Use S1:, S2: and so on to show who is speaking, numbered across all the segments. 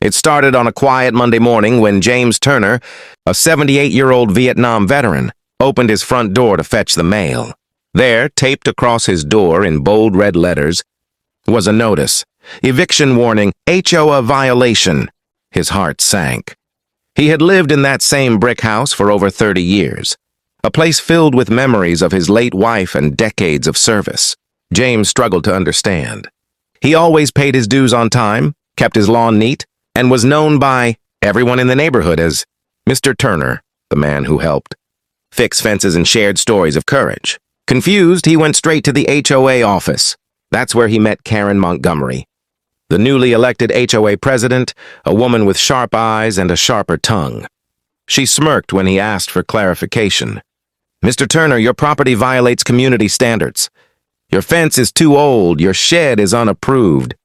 S1: It started on a quiet Monday morning when James Turner, a 78-year-old Vietnam veteran, opened his front door to fetch the mail. There, taped across his door in bold red letters, was a notice. Eviction warning, HOA violation. His heart sank. He had lived in that same brick house for over 30 years, a place filled with memories of his late wife and decades of service. James struggled to understand. He always paid his dues on time, kept his lawn neat, and was known by everyone in the neighborhood as Mr. Turner, the man who helped fix fences and shared stories of courage. Confused, he went straight to the HOA office. That's where he met Karen Montgomery, the newly elected HOA president, a woman with sharp eyes and a sharper tongue. She smirked when he asked for clarification. "Mr. Turner, your property violates community standards. Your fence is too old, your shed is unapproved,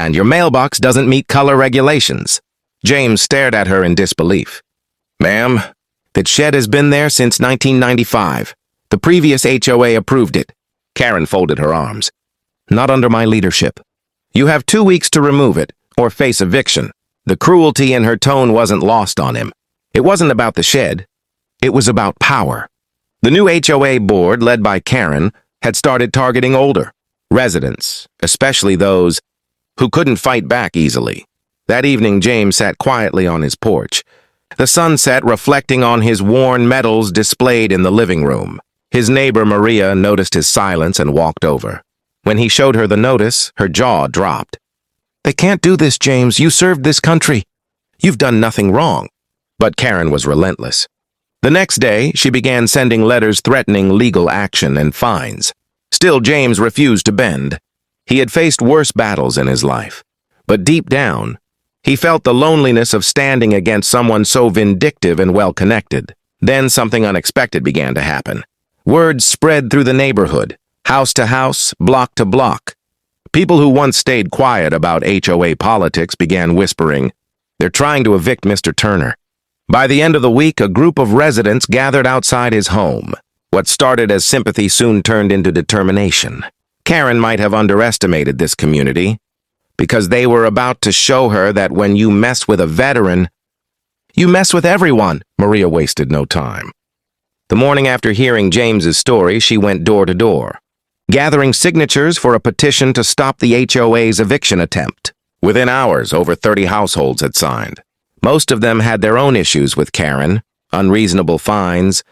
S1: and your mailbox doesn't meet color regulations." James stared at her in disbelief. "Ma'am, that shed has been there since 1995. The previous HOA approved it." Karen folded her arms. "Not under my leadership. You have 2 weeks to remove it, or face eviction." The cruelty in her tone wasn't lost on him. It wasn't about the shed. It was about power. The new HOA board, led by Karen, had started targeting older residents, especially those who couldn't fight back easily. That evening, James sat quietly on his porch, the sunset reflecting on his worn medals displayed in the living room. His neighbor, Maria, noticed his silence and walked over. When he showed her the notice, her jaw dropped. "They can't do this, James. You served this country. You've done nothing wrong." But Karen was relentless. The next day, she began sending letters threatening legal action and fines. Still, James refused to bend. He had faced worse battles in his life. But deep down, he felt the loneliness of standing against someone so vindictive and well-connected. Then something unexpected began to happen. Words spread through the neighborhood, house to house, block to block. People who once stayed quiet about HOA politics began whispering, "They're trying to evict Mr. Turner." By the end of the week, a group of residents gathered outside his home. What started as sympathy soon turned into determination. Karen might have underestimated this community, because they were about to show her that when you mess with a veteran, you mess with everyone. Maria wasted no time. The morning after hearing James's story, she went door to door, gathering signatures for a petition to stop the HOA's eviction attempt. Within hours, over 30 households had signed. Most of them had their own issues with Karen, unreasonable fines,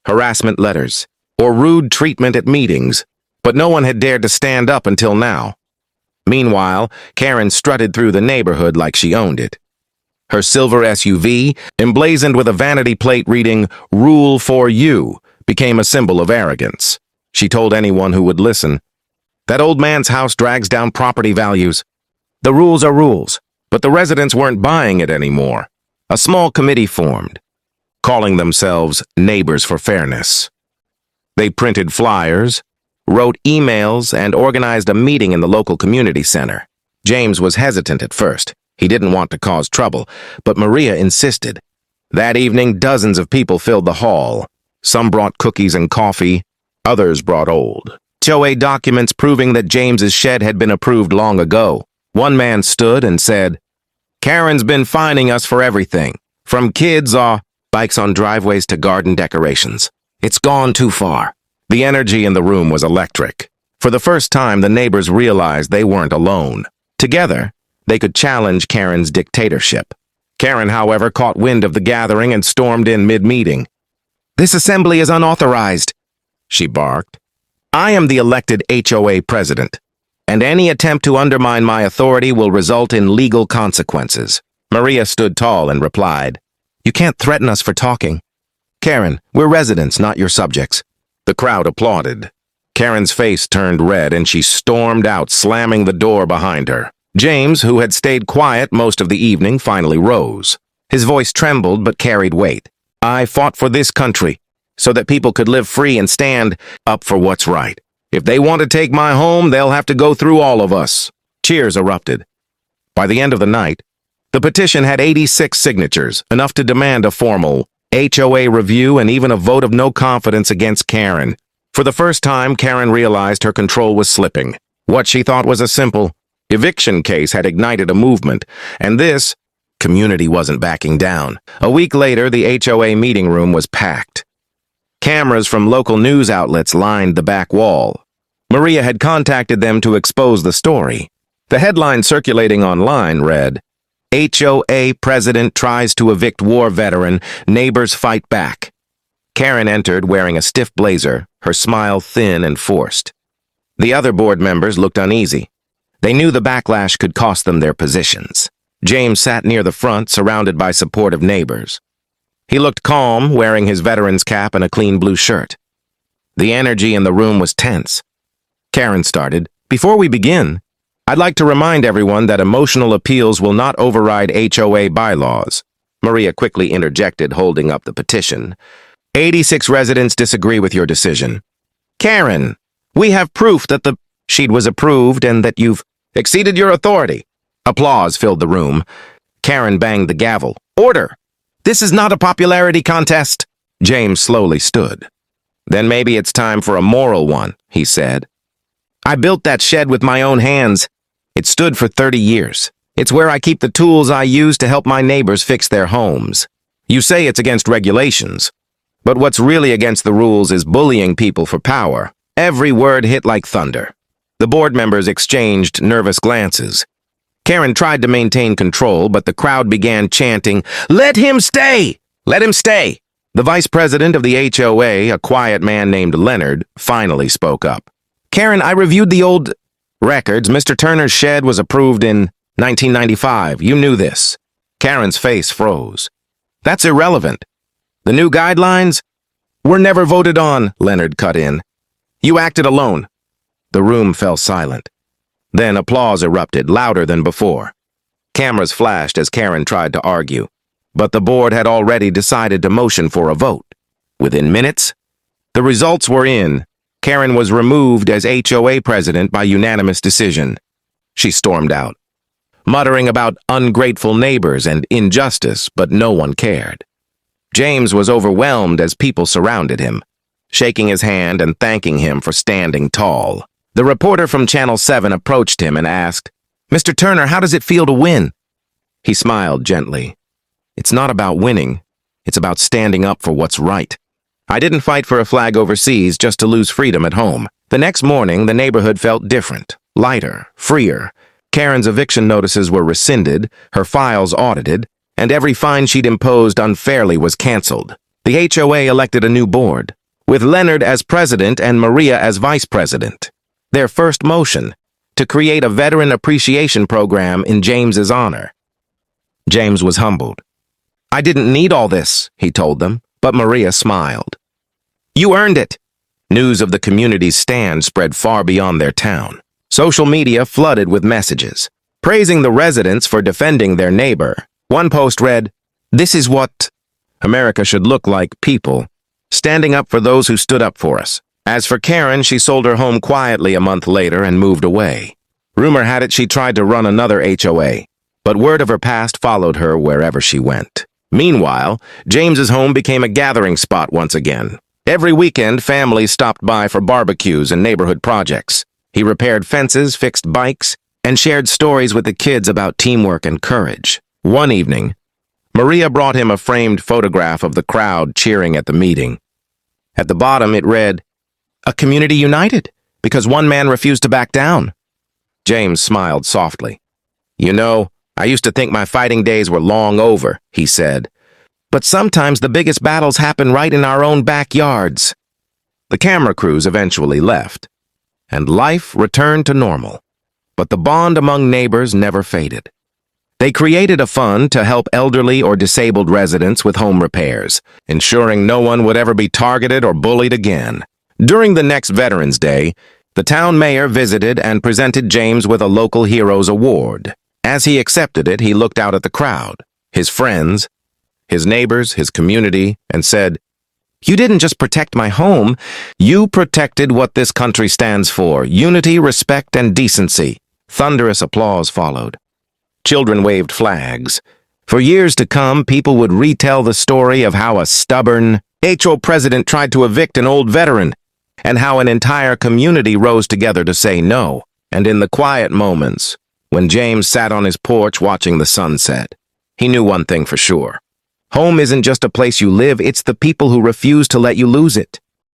S1: harassment letters, or rude treatment at meetings, but no one had dared to stand up until now. Meanwhile, Karen strutted through the neighborhood like she owned it. Her silver SUV, emblazoned with a vanity plate reading, "Rule for You," became a symbol of arrogance. She told anyone who would listen, "That old man's house drags down property values. The rules are rules." But the residents weren't buying it anymore. A small committee formed, calling themselves Neighbors for Fairness. They printed flyers, wrote emails, and organized a meeting in the local community center. James was hesitant at first. He didn't want to cause trouble, but Maria insisted. That evening, dozens of people filled the hall. Some brought cookies and coffee, others brought old HOA documents proving that James's shed had been approved long ago. One man stood and said, "Karen's been fining us for everything, from kids bikes on driveways to garden decorations. It's gone too far." The energy in the room was electric. For the first time, the neighbors realized they weren't alone. Together, they could challenge Karen's dictatorship. Karen, however, caught wind of the gathering and stormed in mid-meeting. "This assembly is unauthorized," she barked. "I am the elected HOA president, and any attempt to undermine my authority will result in legal consequences." Maria stood tall and replied, "You can't threaten us for talking. Karen, we're residents, not your subjects." The crowd applauded. Karen's face turned red and she stormed out, slamming the door behind her. James, who had stayed quiet most of the evening, finally rose. His voice trembled but carried weight. "I fought for this country so that people could live free and stand up for what's right. If they want to take my home, they'll have to go through all of us." Cheers erupted. By the end of the night, the petition had 86 signatures, enough to demand a formal HOA review and even a vote of no confidence against Karen. For the first time, Karen realized her control was slipping. What she thought was a simple eviction case had ignited a movement, and this community wasn't backing down. A week later, the HOA meeting room was packed. Cameras from local news outlets lined the back wall. Maria had contacted them to expose the story. The headline circulating online read, HOA president tries to evict war veteran, neighbors fight back. Karen entered wearing a stiff blazer, her smile thin and forced. The other board members looked uneasy. They knew the backlash could cost them their positions. James sat near the front, surrounded by supportive neighbors. He looked calm, wearing his veteran's cap and a clean blue shirt. The energy in the room was tense. Karen started, "Before we begin, I'd like to remind everyone that emotional appeals will not override HOA bylaws." Maria quickly interjected, holding up the petition. 86 residents disagree with your decision. Karen, we have proof that the sheet was approved and that you've exceeded your authority. Applause filled the room. Karen banged the gavel. Order! This is not a popularity contest. James slowly stood. Then maybe it's time for a moral one, he said. I built that shed with my own hands. It stood for 30 years. It's where I keep the tools I use to help my neighbors fix their homes. You say it's against regulations, but what's really against the rules is bullying people for power. Every word hit like thunder. The board members exchanged nervous glances. Karen tried to maintain control, but the crowd began chanting, "Let him stay! Let him stay!" The vice president of the HOA, a quiet man named Leonard, finally spoke up. Karen, I reviewed the old records. Mr. Turner's shed was approved in 1995. You knew this. Karen's face froze. That's irrelevant. The new guidelines were never voted on, Leonard cut in. You acted alone. The room fell silent. Then applause erupted, louder than before. Cameras flashed as Karen tried to argue, but the board had already decided to motion for a vote. Within minutes, the results were in. Karen was removed as HOA president by unanimous decision. She stormed out, muttering about ungrateful neighbors and injustice, but no one cared. James was overwhelmed as people surrounded him, shaking his hand and thanking him for standing tall. The reporter from Channel 7 approached him and asked, Mr. Turner, how does it feel to win? He smiled gently. It's not about winning. It's about standing up for what's right. I didn't fight for a flag overseas just to lose freedom at home. The next morning, the neighborhood felt different, lighter, freer. Karen's eviction notices were rescinded, her files audited, and every fine she'd imposed unfairly was canceled. The HOA elected a new board, with Leonard as president and Maria as vice president. Their first motion, to create a veteran appreciation program in James's honor. James was humbled. I didn't need all this, he told them, but Maria smiled. You earned it. News of the community's stand spread far beyond their town. Social media flooded with messages, praising the residents for defending their neighbor. One post read, This is what America should look like, people, standing up for those who stood up for us. As for Karen, she sold her home quietly a month later and moved away. Rumor had it she tried to run another HOA, but word of her past followed her wherever she went. Meanwhile, James's home became a gathering spot once again. Every weekend, families stopped by for barbecues and neighborhood projects. He repaired fences, fixed bikes, and shared stories with the kids about teamwork and courage. One evening, Maria brought him a framed photograph of the crowd cheering at the meeting. At the bottom, it read, A community united, because one man refused to back down. James smiled softly. You know, I used to think my fighting days were long over, he said. But sometimes the biggest battles happen right in our own backyards. The camera crews eventually left, and life returned to normal. But the bond among neighbors never faded. They created a fund to help elderly or disabled residents with home repairs, ensuring no one would ever be targeted or bullied again. During the next Veterans Day, the town mayor visited and presented James with a Local Heroes Award. As he accepted it, he looked out at the crowd, his friends, his neighbors, his community, and said, You didn't just protect my home, you protected what this country stands for, unity, respect, and decency. Thunderous applause followed. Children waved flags. For years to come, people would retell the story of how a stubborn HOA president tried to evict an old veteran, and how an entire community rose together to say no. And in the quiet moments, when James sat on his porch watching the sunset, He knew one thing for sure. Home isn't just a place you live, it's the people who refuse to let you lose it.